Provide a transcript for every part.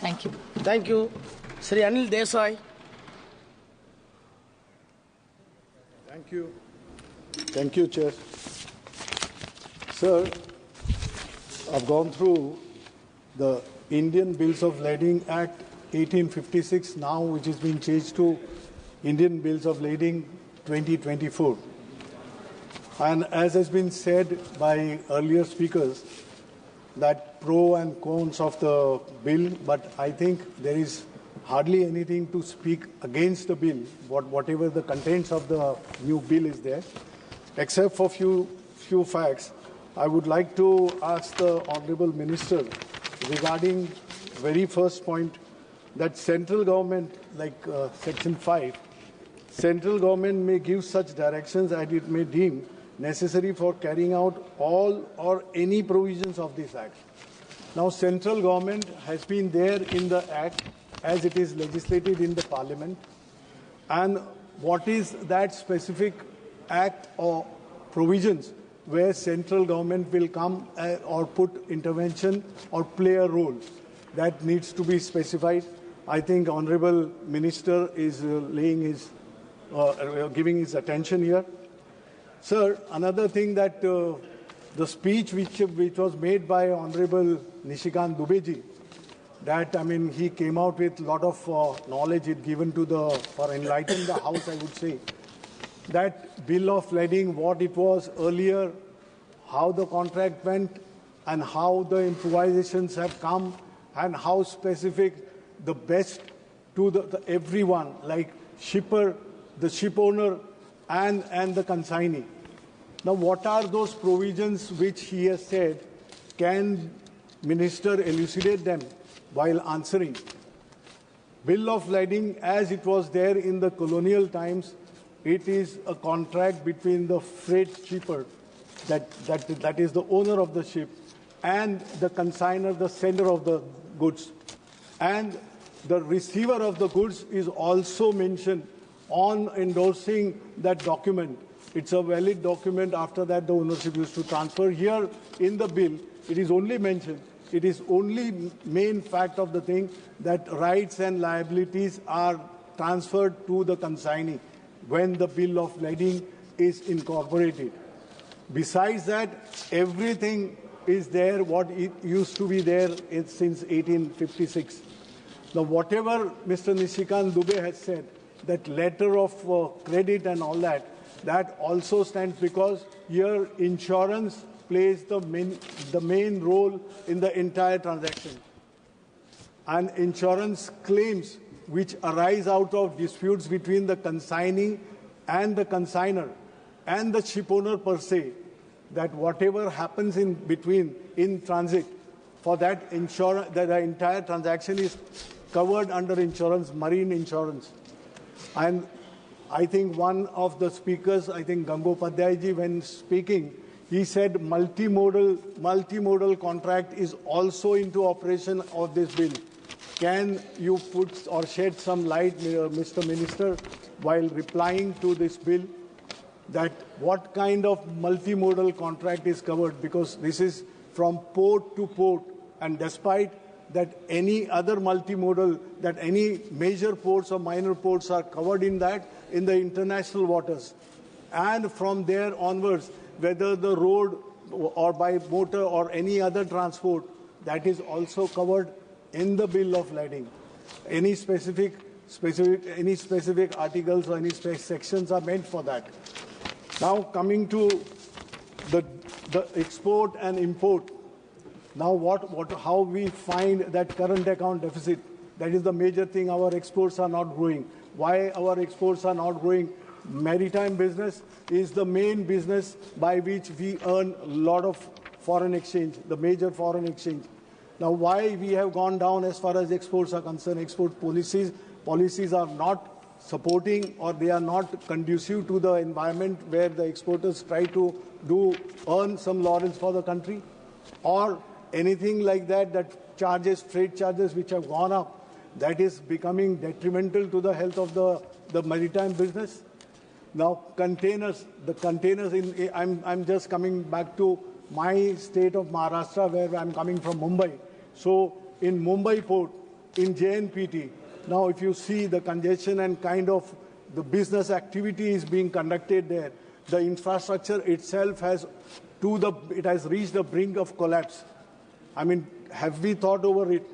Thank you. Thank you. Sri Anil Desai. Thank you. Thank you, Chair. Sir, I've gone through the Indian Bills of Lading Act 1856 now, which has been changed to Indian Bills of Lading 2024. And as has been said by earlier speakers, that pro and cons of the bill, but I think there is hardly anything to speak against the bill, whatever the contents of the new bill is there, except for few facts. I would like to ask the Honourable Minister regarding very first point that central government, like Section 5, central government may give such directions as it may deem necessary for carrying out all or any provisions of this Act. Now, central government has been there in the Act as it is legislated in the Parliament. And what is that specific Act or provisions where central government will come or put intervention or play a role? That needs to be specified. I think Honourable Minister is giving his attention here. Sir, another thing that the speech which was made by Honourable Nishikant Dubeji, that he came out with a lot of knowledge it given to for enlightening the House, I would say. That bill of lading, what it was earlier, how the contract went, and how the improvisations have come, and how specific the best to everyone, like shipper, the ship owner, and the consignee. Now, what are those provisions which he has said? Can Minister elucidate them while answering? Bill of lading, as it was there in the colonial times, it is a contract between the freight shipper, that is the owner of the ship, and the consignor, the sender of the goods. And the receiver of the goods is also mentioned on endorsing that document. It's a valid document. After that, the ownership used to transfer. Here in the bill, it is only mentioned, it is only main fact of the thing that rights and liabilities are transferred to the consignee when the bill of lading is incorporated. Besides that, everything is there what it used to be there since 1856. Now, whatever Mr. Nishikant Dubey has said, that letter of credit and all that, that also stands because here insurance plays the main role in the entire transaction. And insurance claims which arise out of disputes between the consignee and the consignor and the ship owner per se, that whatever happens in between in transit, for that insurance, that the entire transaction is covered under insurance, marine insurance. And I think one of the speakers, I think Gangopadhyay ji, when speaking, he said multimodal contract is also into operation of this bill. Can you put or shed some light, Mr. Minister, while replying to this bill, that what kind of multimodal contract is covered? Because this is from port to port, and despite that any other multimodal, that any major ports or minor ports are covered in that, in the international waters. And from there onwards, whether the road or by motor or any other transport, that is also covered in the bill of lading. Any specific articles or any sections are meant for that. Now, coming to the export and import. Now, how we find that current account deficit? That is the major thing. Our exports are not growing. Why our exports are not growing? Maritime business is the main business by which we earn a lot of foreign exchange, the major foreign exchange. Now, why we have gone down as far as exports are concerned? Export policies are not supporting, or they are not conducive to the environment where the exporters try to earn some laurels for the country, or anything like that, that freight charges which have gone up, that is becoming detrimental to the health of the maritime business. Now, I'm just coming back to my state of Maharashtra, where I'm coming from, Mumbai. So in Mumbai port, in JNPT. Now, if you see the congestion and kind of the business activity is being conducted there, the infrastructure itself has reached the brink of collapse. I mean, have we thought over it?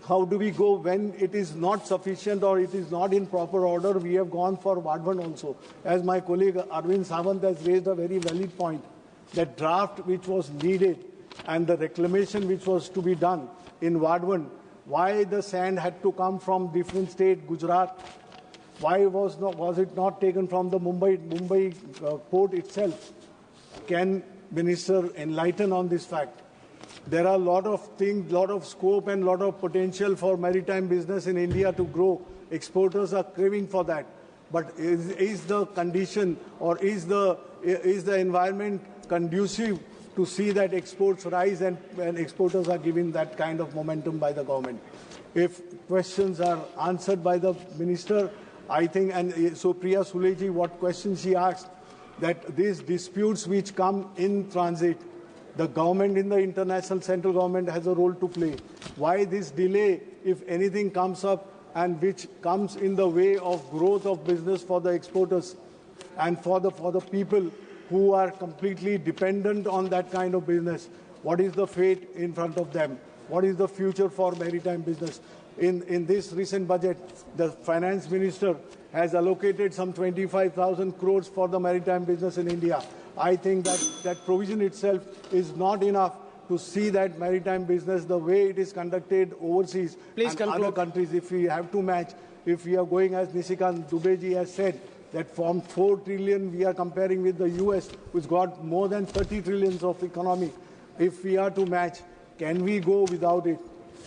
How do we go when it is not sufficient or it is not in proper order? We have gone for Vadvan also. As my colleague Arvind Sawant has raised a very valid point, that draft which was needed and the reclamation which was to be done in Vadvan, why the sand had to come from different state, Gujarat? Why was it not taken from the Mumbai port itself? Can Minister enlighten on this fact? There are a lot of things, lot of scope and lot of potential for maritime business in India to grow. Exporters are craving for that. But is the condition or is the environment conducive to see that exports rise and exporters are given that kind of momentum by the government? If questions are answered by the minister, I think, and so Priya Suleji, what question she asked, that these disputes which come in transit, the government in the international central government has a role to play. Why this delay, if anything comes up and which comes in the way of growth of business for the exporters and for the people who are completely dependent on that kind of business? What is the fate in front of them? What is the future for maritime business? In this recent budget, the finance minister has allocated some 25,000 crores for the maritime business in India. I think that provision itself is not enough to see that maritime business the way it is conducted overseas and other countries. If we have to match, if we are going as Nishikant Dubeji has said, that from 4 trillion we are comparing with the US, which got more than 30 trillions of economy. If we are to match, can we go without it?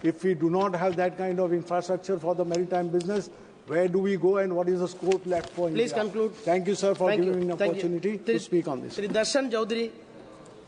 If we do not have that kind of infrastructure for the maritime business, where do we go and what is the scope left for India? Please conclude. Thank you, sir, for giving me an opportunity to speak on this. Sri Darshan Chaudhary.